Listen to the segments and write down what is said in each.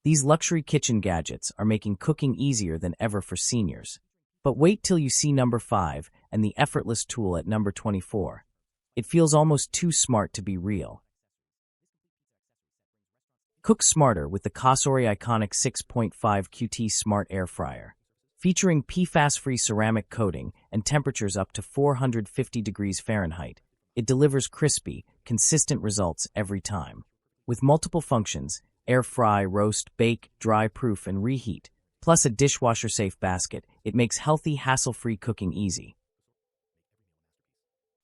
These luxury kitchen gadgets are making cooking easier than ever for seniors. But wait till you see number 5 and the Effortless tool at number 24. It feels almost too smart to be real. Cook smarter with the Cosori Iconic 6.5 QT Smart Air Fryer. Featuring PFAS-free ceramic coating and temperatures up to 450 degrees Fahrenheit, it delivers crispy, consistent results every time. With multiple functions, air fry, roast, bake, dry proof, and reheat, plus a dishwasher-safe basket, it makes healthy, hassle-free cooking easy.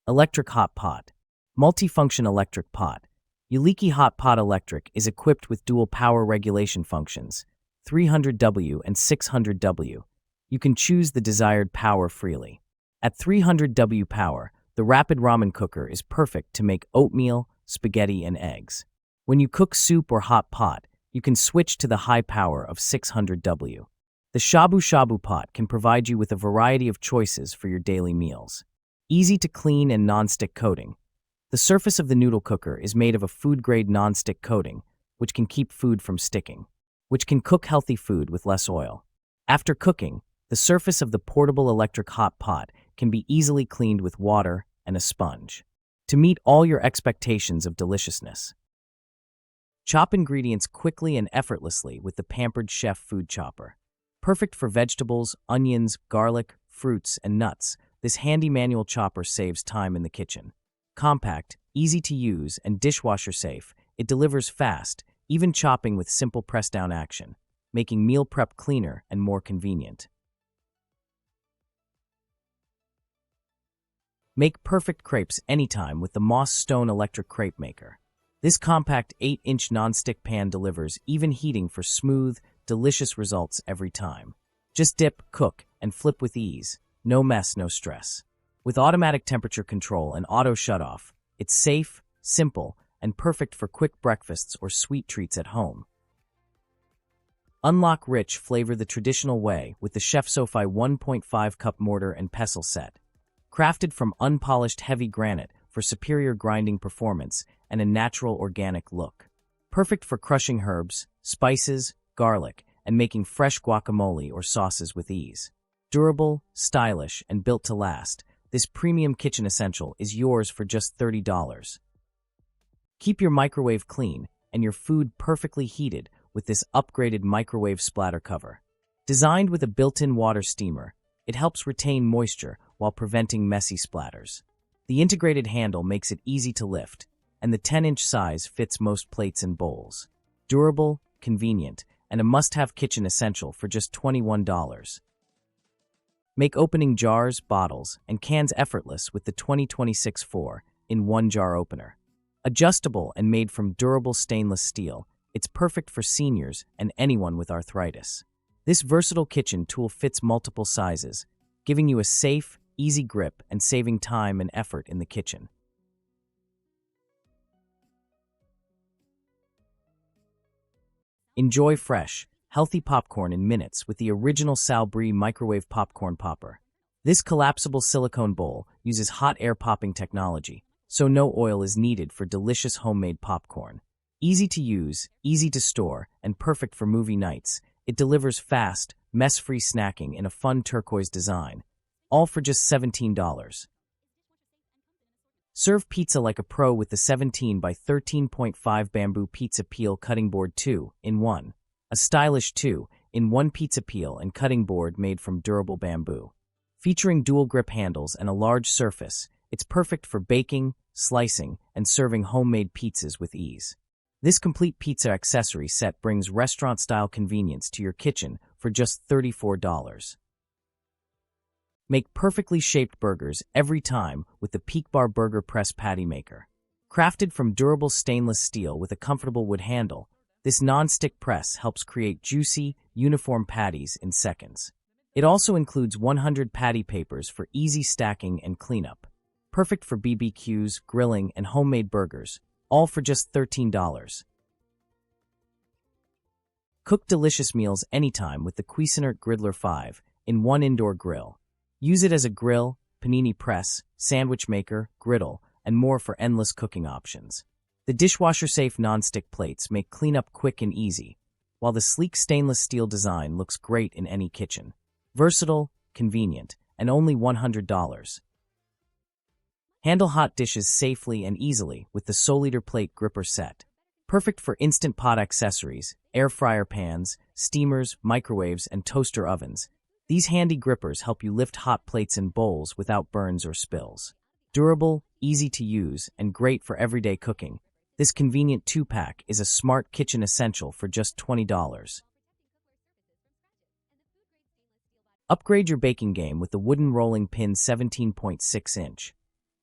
Electric Hot Pot. Multifunction electric pot. Uliki Hot Pot Electric is equipped with dual power regulation functions, 300W and 600W. You can choose the desired power freely. At 300W power, the rapid ramen cooker is perfect to make oatmeal, spaghetti, and eggs. When you cook soup or hot pot, you can switch to the high power of 600W. The Shabu Shabu pot can provide you with a variety of choices for your daily meals. Easy to clean and non-stick coating. The surface of the noodle cooker is made of a food-grade non-stick coating, which can keep food from sticking, which can cook healthy food with less oil. After cooking, the surface of the portable electric hot pot can be easily cleaned with water and a sponge to meet all your expectations of deliciousness. Chop ingredients quickly and effortlessly with the Pampered Chef Food Chopper. Perfect for vegetables, onions, garlic, fruits, and nuts, this handy manual chopper saves time in the kitchen. Compact, easy to use, and dishwasher safe, it delivers fast, even chopping with simple press-down action, making meal prep cleaner and more convenient. Make perfect crepes anytime with the Moss Stone Electric Crepe Maker. This compact 8-inch non-stick pan delivers even heating for smooth, delicious results every time. Just dip, cook, and flip with ease. No mess, no stress. With automatic temperature control and auto shutoff, it's safe, simple, and perfect for quick breakfasts or sweet treats at home. Unlock rich flavor the traditional way with the Chef SoFi 1.5 cup mortar and pestle set. Crafted from unpolished heavy granite for superior grinding performance and a natural organic look. Perfect for crushing herbs, spices, garlic, and making fresh guacamole or sauces with ease. Durable, stylish, and built to last, this premium kitchen essential is yours for just $30. Keep your microwave clean and your food perfectly heated with this upgraded microwave splatter cover. Designed with a built-in water steamer, it helps retain moisture while preventing messy splatters. The integrated handle makes it easy to lift, and the 10-inch size fits most plates and bowls. Durable, convenient, and a must-have kitchen essential for just $21. Make opening jars, bottles, and cans effortless with the 2026 4-in-1 jar opener. Adjustable and made from durable stainless steel, it's perfect for seniors and anyone with arthritis. This versatile kitchen tool fits multiple sizes, giving you a safe, easy grip and saving time and effort in the kitchen. Enjoy fresh, healthy popcorn in minutes with the original Sal Brie microwave popcorn popper. This collapsible silicone bowl uses hot air popping technology, so no oil is needed for delicious homemade popcorn. Easy to use, easy to store, and perfect for movie nights, it delivers fast, mess-free snacking in a fun turquoise design, all for just $17. Serve pizza like a pro with the 17 by 13.5 bamboo pizza peel cutting board 2-in-1. A stylish 2-in-1 pizza peel and cutting board made from durable bamboo. Featuring dual grip handles and a large surface, it's perfect for baking, slicing, and serving homemade pizzas with ease. This complete pizza accessory set brings restaurant-style convenience to your kitchen for just $34. Make perfectly shaped burgers every time with the Peak Bar Burger Press Patty Maker. Crafted from durable stainless steel with a comfortable wood handle, this non-stick press helps create juicy, uniform patties in seconds. It also includes 100 patty papers for easy stacking and cleanup. Perfect for BBQs, grilling, and homemade burgers, all for just $13. Cook delicious meals anytime with the Cuisinart Griddler 5-in-1 indoor grill. Use it as a grill, panini press, sandwich maker, griddle, and more for endless cooking options. The dishwasher-safe non-stick plates make cleanup quick and easy, while the sleek stainless steel design looks great in any kitchen. Versatile, convenient, and only $100. Handle hot dishes safely and easily with the Soliter plate gripper set. Perfect for instant pot accessories, air fryer pans, steamers, microwaves, and toaster ovens. These handy grippers help you lift hot plates and bowls without burns or spills. Durable, easy to use, and great for everyday cooking, this convenient 2-pack is a smart kitchen essential for just $20. Upgrade your baking game with the wooden rolling pin 17.6-inch.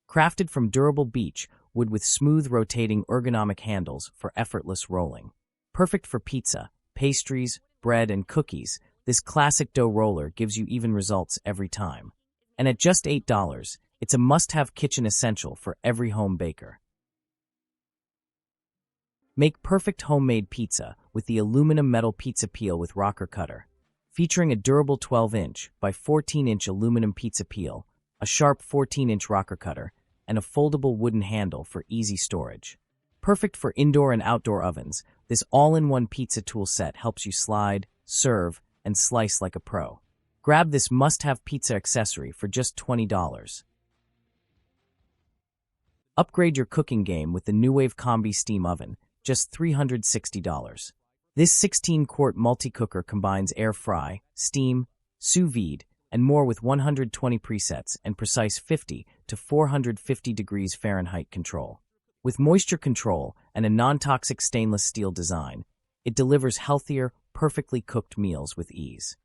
Crafted from durable beech wood with smooth rotating ergonomic handles for effortless rolling. Perfect for pizza, pastries, bread, and cookies, this classic dough roller gives you even results every time. And at just $8, it's a must-have kitchen essential for every home baker. Make perfect homemade pizza with the aluminum metal pizza peel with rocker cutter. Featuring a durable 12-inch by 14-inch aluminum pizza peel, a sharp 14-inch rocker cutter, and a foldable wooden handle for easy storage. Perfect for indoor and outdoor ovens, this all-in-one pizza tool set helps you slide, serve, and slice like a pro. Grab this must-have pizza accessory for just $20. Upgrade your cooking game with the NewWave Combi Steam Oven, just $360. This 16-quart multi-cooker combines air fry, steam, sous vide, and more with 120 presets and precise 50 to 450 degrees Fahrenheit control. With moisture control and a non-toxic stainless steel design, it delivers healthier, perfectly cooked meals with ease.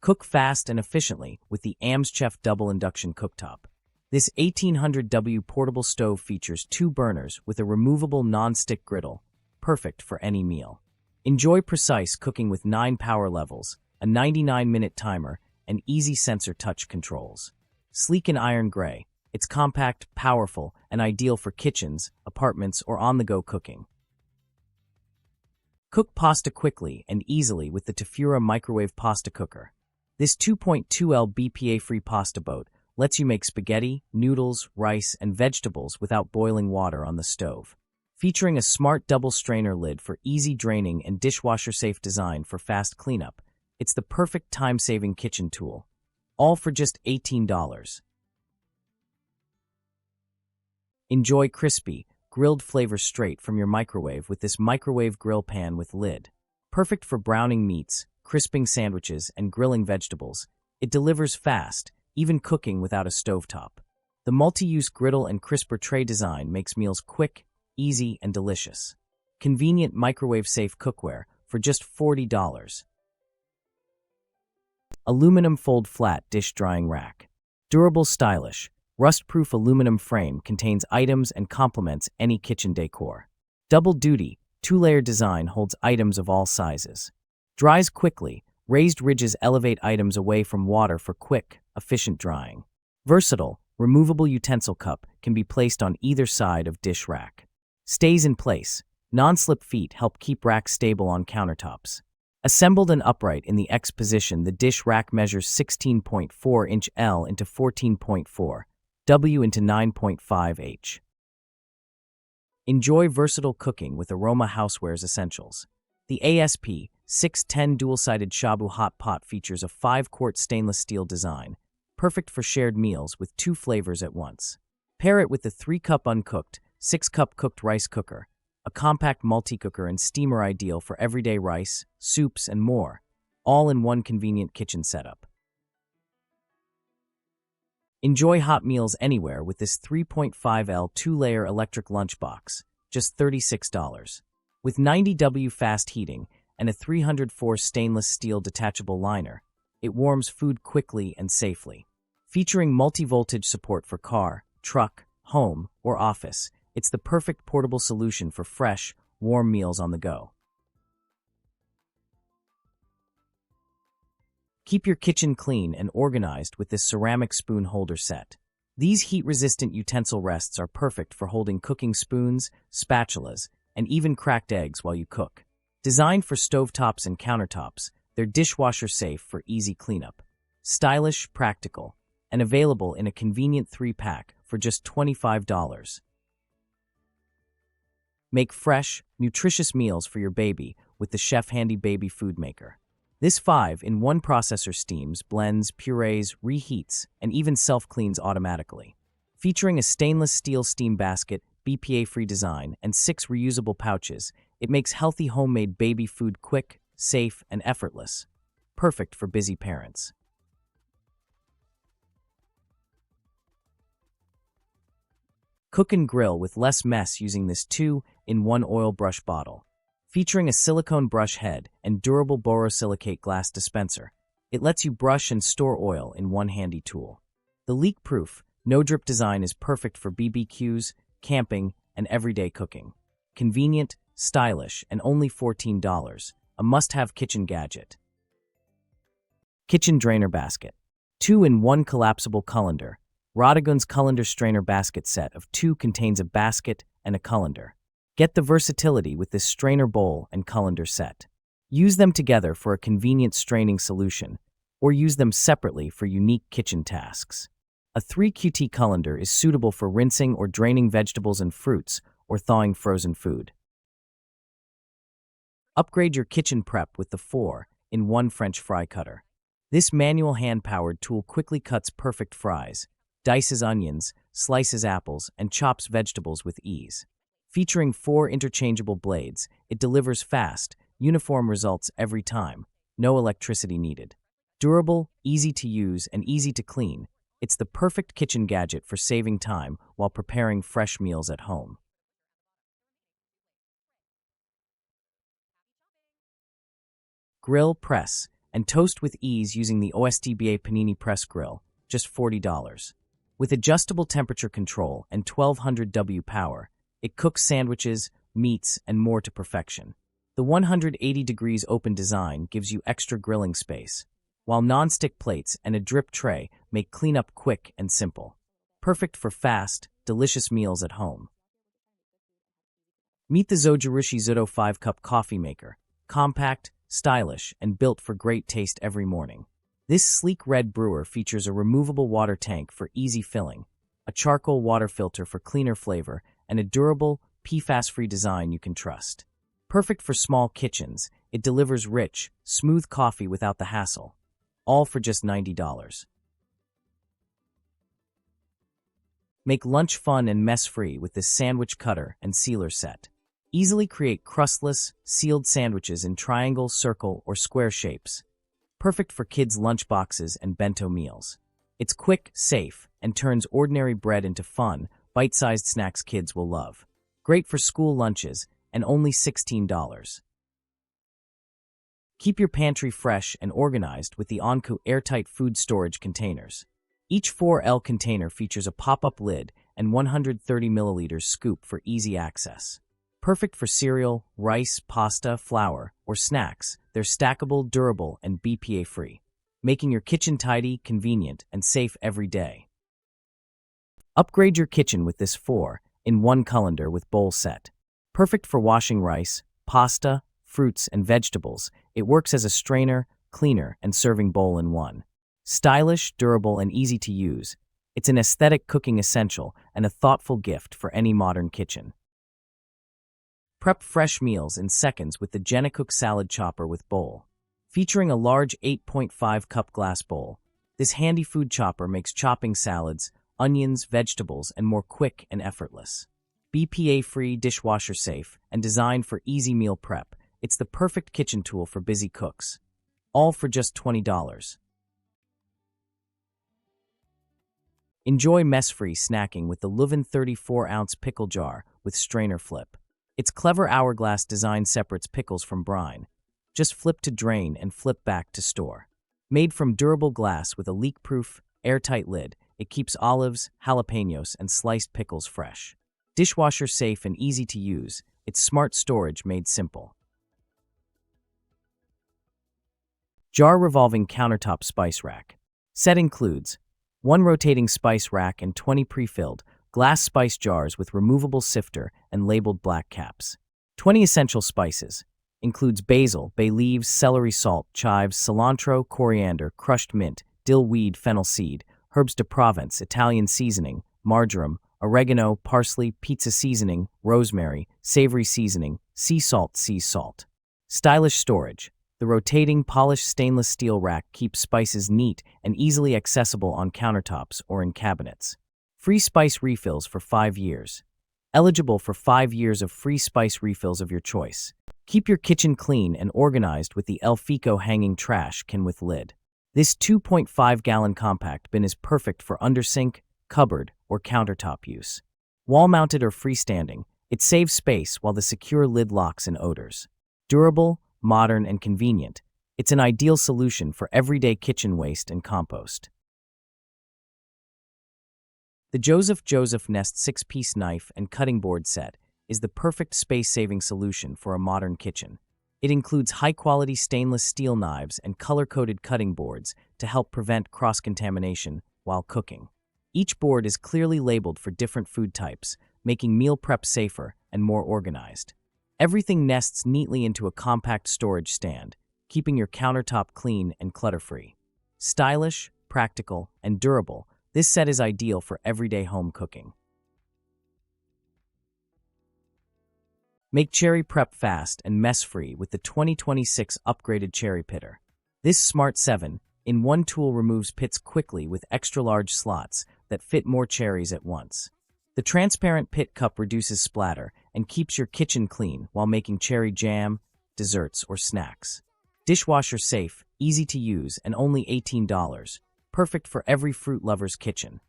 Cook fast and efficiently with the Amschef Double Induction Cooktop. This 1800W portable stove features 2 burners with a removable non-stick griddle, perfect for any meal. Enjoy precise cooking with 9 power levels, a 99-minute timer, and easy sensor touch controls. Sleek in iron gray, it's compact, powerful, and ideal for kitchens, apartments, or on-the-go cooking. Cook pasta quickly and easily with the Tefura microwave pasta cooker. This 2.2L BPA-free pasta boat lets you make spaghetti, noodles, rice, and vegetables without boiling water on the stove. Featuring a smart double strainer lid for easy draining and dishwasher-safe design for fast cleanup, it's the perfect time-saving kitchen tool. All for just $18. Enjoy crispy, grilled flavor straight from your microwave with this microwave grill pan with lid. Perfect for browning meats, crisping sandwiches, and grilling vegetables, it delivers fast, even cooking without a stovetop. The multi-use griddle and crisper tray design makes meals quick, easy, and delicious. Convenient microwave-safe cookware for just $40. Aluminum fold flat dish drying rack. Durable, stylish, rust-proof aluminum frame contains items and complements any kitchen decor. Double duty, 2-layer design holds items of all sizes. Dries quickly, raised ridges elevate items away from water for quick, efficient drying. Versatile, removable utensil cup can be placed on either side of dish rack. Stays in place. Non-slip feet help keep rack stable on countertops. Assembled and upright in the X position, the dish rack measures 16.4-inch L into 14.4, W into 9.5 H. Enjoy versatile cooking with Aroma Housewares Essentials. The ASP 610 dual-sided Shabu hot pot features a 5-quart stainless steel design, perfect for shared meals with 2 flavors at once. Pair it with the 3-cup uncooked, 6-cup cooked rice cooker, a compact multi-cooker and steamer ideal for everyday rice, soups, and more, all in one convenient kitchen setup. Enjoy hot meals anywhere with this 3.5L 2-layer electric lunchbox, just $36. With 90W fast heating and a 304 stainless steel detachable liner, it warms food quickly and safely. Featuring multi-voltage support for car, truck, home, or office, it's the perfect portable solution for fresh, warm meals on the go. Keep your kitchen clean and organized with this ceramic spoon holder set. These heat-resistant utensil rests are perfect for holding cooking spoons, spatulas, and even cracked eggs while you cook. Designed for stovetops and countertops, they're dishwasher-safe for easy cleanup. Stylish, practical, and available in a convenient 3-pack for just $25. Make fresh, nutritious meals for your baby with the Chef Handy Baby Food Maker. This 5-in-1 processor steams, blends, purees, reheats, and even self-cleans automatically. Featuring a stainless steel steam basket, BPA-free design, and 6 reusable pouches, it makes healthy homemade baby food quick, safe, and effortless. Perfect for busy parents. Cook and grill with less mess using this 2-in-1 oil brush bottle. Featuring a silicone brush head and durable borosilicate glass dispenser, it lets you brush and store oil in one handy tool. The leak-proof, no-drip design is perfect for BBQs, camping, and everyday cooking. Convenient, stylish, and only $14, a must-have kitchen gadget. Kitchen Drainer Basket. 2-in-1 collapsible colander. Rodigun's colander strainer basket set of 2 contains a basket and a colander. Get the versatility with this strainer bowl and colander set. Use them together for a convenient straining solution, or use them separately for unique kitchen tasks. A 3QT colander is suitable for rinsing or draining vegetables and fruits, or thawing frozen food. Upgrade your kitchen prep with the 4-in-1 French fry cutter. This manual hand-powered tool quickly cuts perfect fries, dices onions, slices apples, and chops vegetables with ease. Featuring 4 interchangeable blades, it delivers fast, uniform results every time. No electricity needed. Durable, easy to use, and easy to clean, it's the perfect kitchen gadget for saving time while preparing fresh meals at home. Grill, press, and toast with ease using the OSTBA Panini Press Grill, just $40. With adjustable temperature control and 1200 W power, it cooks sandwiches, meats, and more to perfection. The 180 degrees open design gives you extra grilling space, while non-stick plates and a drip tray make cleanup quick and simple. Perfect for fast, delicious meals at home. Meet the Zojirushi Zudo 5-cup coffee maker. Compact, stylish, and built for great taste every morning. This sleek red brewer features a removable water tank for easy filling, a charcoal water filter for cleaner flavor, and a durable, PFAS-free design you can trust. Perfect for small kitchens, it delivers rich, smooth coffee without the hassle. All for just $90. Make lunch fun and mess-free with this sandwich cutter and sealer set. Easily create crustless, sealed sandwiches in triangle, circle, or square shapes. Perfect for kids' lunchboxes and bento meals. It's quick, safe, and turns ordinary bread into fun, bite-sized snacks kids will love. Great for school lunches, and only $16. Keep your pantry fresh and organized with the Onku airtight food storage containers. Each 4L container features a pop-up lid and 130 milliliters scoop for easy access. Perfect for cereal, rice, pasta, flour, or snacks, they're stackable, durable, and BPA-free, making your kitchen tidy, convenient, and safe every day. Upgrade your kitchen with this 4-in-1 colander with bowl set. Perfect for washing rice, pasta, fruits, and vegetables, it works as a strainer, cleaner, and serving bowl in one. Stylish, durable, and easy to use, it's an aesthetic cooking essential and a thoughtful gift for any modern kitchen. Prep fresh meals in seconds with the Genacook Salad Chopper with Bowl. Featuring a large 8.5-cup glass bowl, this handy food chopper makes chopping salads, onions, vegetables, and more quick and effortless. BPA-free, dishwasher-safe, and designed for easy meal prep, it's the perfect kitchen tool for busy cooks. All for just $20. Enjoy mess-free snacking with the Leuven 34-ounce pickle jar with strainer flip. Its clever hourglass design separates pickles from brine. Just flip to drain and flip back to store. Made from durable glass with a leak-proof, airtight lid, it keeps olives, jalapenos, and sliced pickles fresh. Dishwasher safe and easy to use, it's smart storage made simple. Jar revolving countertop spice rack. Set includes 1 rotating spice rack and 20 pre-filled glass spice jars with removable sifter and labeled black caps. 20 essential spices. Includes basil, bay leaves, celery salt, chives, cilantro, coriander, crushed mint, dill weed, fennel seed, herbs de Provence, Italian seasoning, marjoram, oregano, parsley, pizza seasoning, rosemary, savory seasoning, sea salt, sea salt. Stylish storage. The rotating, polished stainless steel rack keeps spices neat and easily accessible on countertops or in cabinets. Free spice refills for 5 years. Eligible for 5 years of free spice refills of your choice. Keep your kitchen clean and organized with the El Fico hanging trash can with lid. This 2.5-gallon compact bin is perfect for undersink, cupboard, or countertop use. Wall-mounted or freestanding, it saves space while the secure lid locks in odors. Durable, modern, and convenient, it's an ideal solution for everyday kitchen waste and compost. The Joseph Nest 6-piece knife and cutting board set is the perfect space-saving solution for a modern kitchen. It includes high-quality stainless steel knives and color-coded cutting boards to help prevent cross-contamination while cooking. Each board is clearly labeled for different food types, making meal prep safer and more organized. Everything nests neatly into a compact storage stand, keeping your countertop clean and clutter-free. Stylish, practical, and durable, this set is ideal for everyday home cooking. Make cherry prep fast and mess-free with the 2026 upgraded cherry pitter. This smart 7-in-1 tool removes pits quickly with extra-large slots that fit more cherries at once. The transparent pit cup reduces splatter and keeps your kitchen clean while making cherry jam, desserts, or snacks. Dishwasher safe, easy to use, and only $18. Perfect for every fruit lover's kitchen.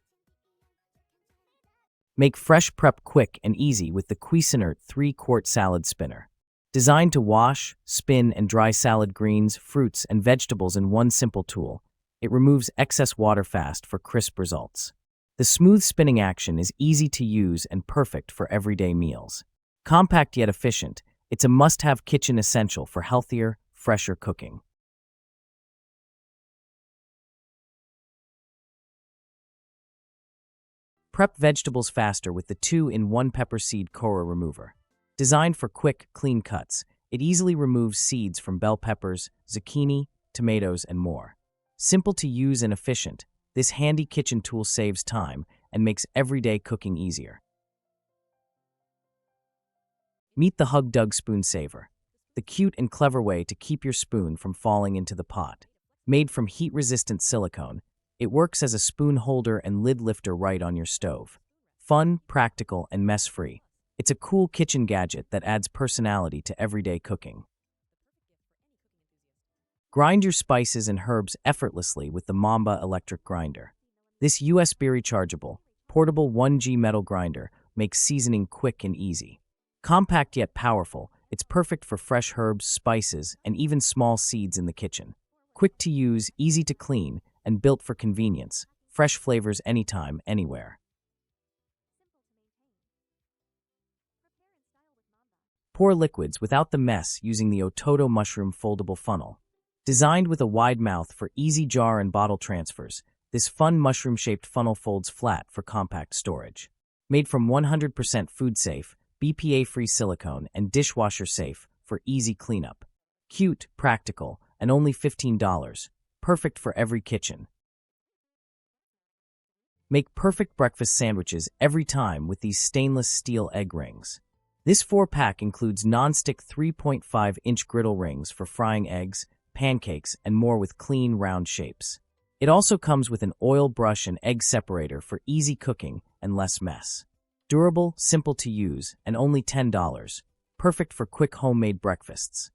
Make fresh prep quick and easy with the Cuisinart 3-quart salad spinner. Designed to wash, spin, and dry salad greens, fruits, and vegetables in one simple tool, it removes excess water fast for crisp results. The smooth spinning action is easy to use and perfect for everyday meals. Compact yet efficient, it's a must-have kitchen essential for healthier, fresher cooking. Prep vegetables faster with the 2-in-1 pepper seed Cora remover. Designed for quick, clean cuts, it easily removes seeds from bell peppers, zucchini, tomatoes, and more. Simple to use and efficient, this handy kitchen tool saves time and makes everyday cooking easier. Meet the Hug Dug Spoon Saver, the cute and clever way to keep your spoon from falling into the pot. Made from heat-resistant silicone, it works as a spoon holder and lid lifter right on your stove. Fun, practical, and mess-free. It's a cool kitchen gadget that adds personality to everyday cooking. Grind your spices and herbs effortlessly with the Mamba electric grinder. This USB rechargeable, portable 1G metal grinder makes seasoning quick and easy. Compact yet powerful, it's perfect for fresh herbs, spices, and even small seeds in the kitchen. Quick to use, easy to clean, and built for convenience. Fresh flavors anytime, anywhere. Pour liquids without the mess using the Ototo Mushroom Foldable Funnel. Designed with a wide mouth for easy jar and bottle transfers, this fun mushroom-shaped funnel folds flat for compact storage. Made from 100% food-safe, BPA-free silicone, and dishwasher-safe for easy cleanup. Cute, practical, and only $15. Perfect for every kitchen. Make perfect breakfast sandwiches every time with these stainless steel egg rings. This 4-pack includes non-stick 3.5-inch griddle rings for frying eggs, pancakes, and more with clean, round shapes. It also comes with an oil brush and egg separator for easy cooking and less mess. Durable, simple to use, and only $10. Perfect for quick homemade breakfasts.